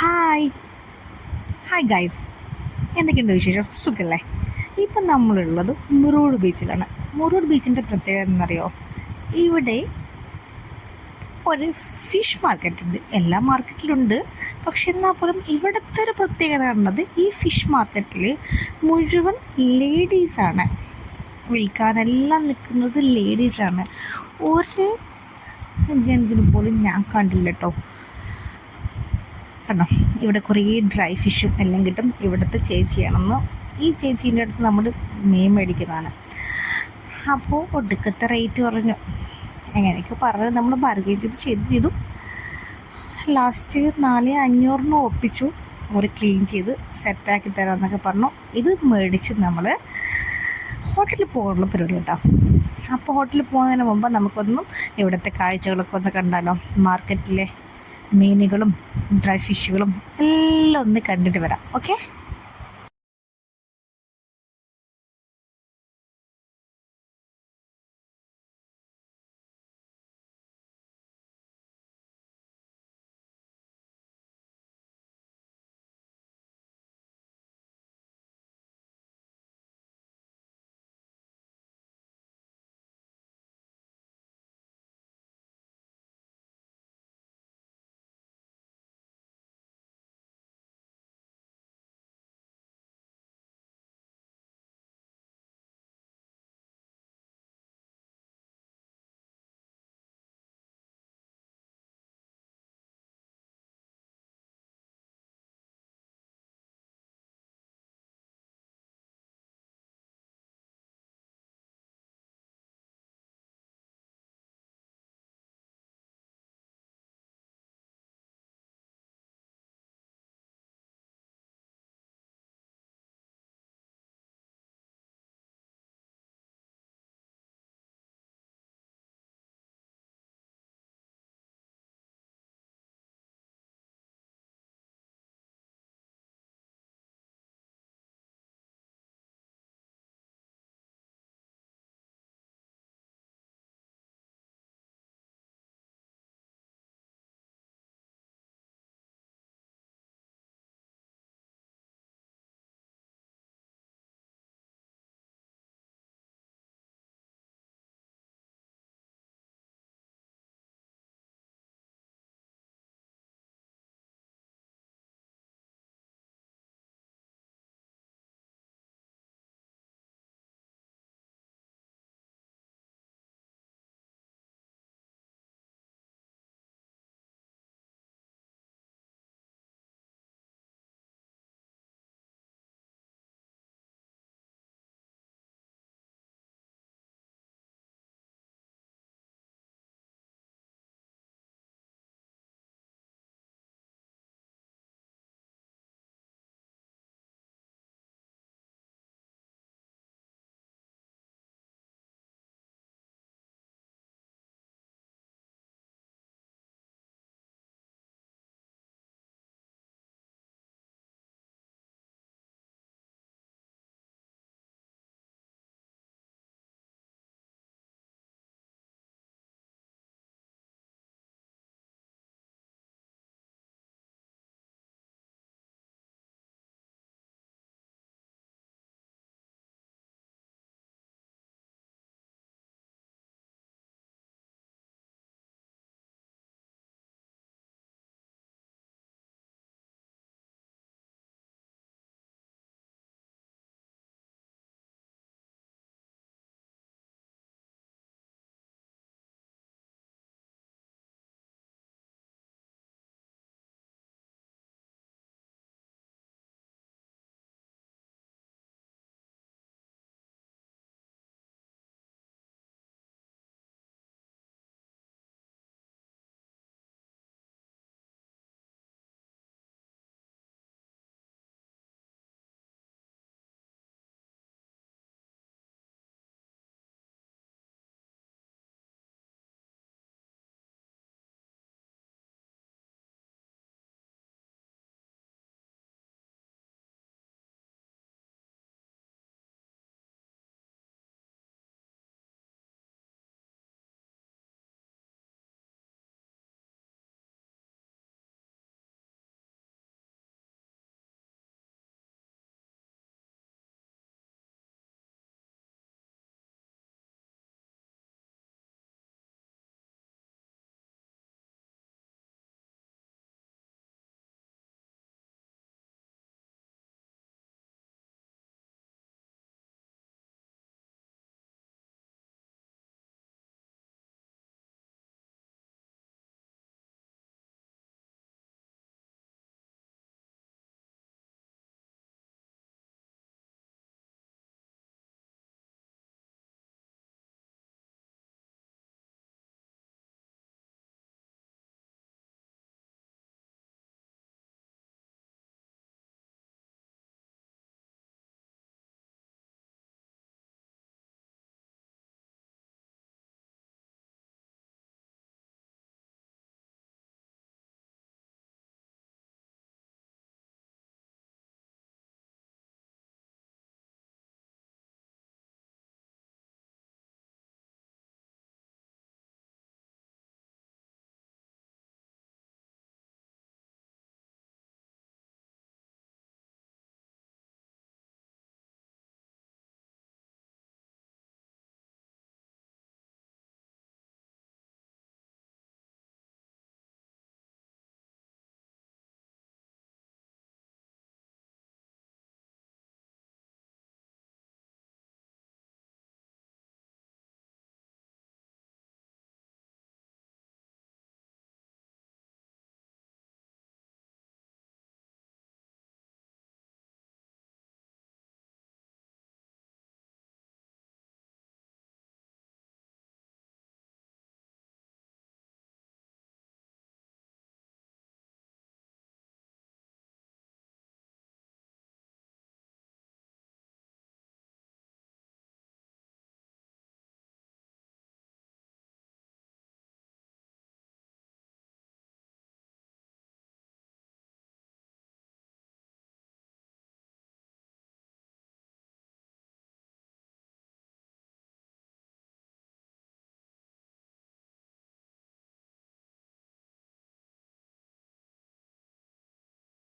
Hi hi guys, എന്തൊക്കെയുണ്ട് വിശേഷം? സുഖല്ലേ? ഇപ്പം നമ്മളുള്ളത് മുറൂട് ബീച്ചിലാണ്. മുറൂട് ബീച്ചിൻ്റെ പ്രത്യേകത എന്നറിയോ? ഇവിടെ ഒരു ഫിഷ് മാർക്കറ്റ് ഉണ്ട്. എല്ലാ മാർക്കറ്റിലുണ്ട്, പക്ഷെ എന്നാൽ പോലും ഇവിടുത്തെ ഒരു പ്രത്യേകത ഉള്ളത് ഈ ഫിഷ് മാർക്കറ്റിൽ മുഴുവൻ ലേഡീസാണ്. വിൽക്കാനെല്ലാം നിൽക്കുന്നത് ലേഡീസാണ്. ഒരു ജെൻസിന് പോലും ഞാൻ കണ്ടില്ല കേട്ടോ. കണ്ടോ, ഇവിടെ കുറേ ഡ്രൈ ഫിഷും എല്ലാം കിട്ടും. ഇവിടുത്തെ ചേച്ചിയാണെന്ന് ഈ ചേച്ചീൻ്റെ അടുത്ത് നമ്മൾ മീൻ മേടിക്കുന്നതാണ്. അപ്പോൾ ഒടുക്കത്തെ റേറ്റ് പറഞ്ഞു. എങ്ങനെയൊക്കെ പറഞ്ഞ് നമ്മൾ ബാർഗെയിൻ ചെയ്തു. ലാസ്റ്റ് 4500 ഒപ്പിച്ചു. അവർ ക്ലീൻ ചെയ്ത് സെറ്റാക്കി തരാമെന്നൊക്കെ പറഞ്ഞു. ഇത് മേടിച്ച് നമ്മൾ ഹോട്ടലിൽ പോകാനുള്ള പരിപാടി കേട്ടോ. അപ്പോൾ ഹോട്ടലിൽ പോകുന്നതിന് മുമ്പ് നമുക്കൊന്നും ഇവിടുത്തെ കാഴ്ചകളൊക്കെ ഒന്ന് കണ്ടാലോ. മാർക്കറ്റിലെ മീനുകളും ഡ്രൈ ഫിഷുകളും എല്ലാം ഒന്ന് കണ്ടിട്ട് വരാം. ഓക്കെ.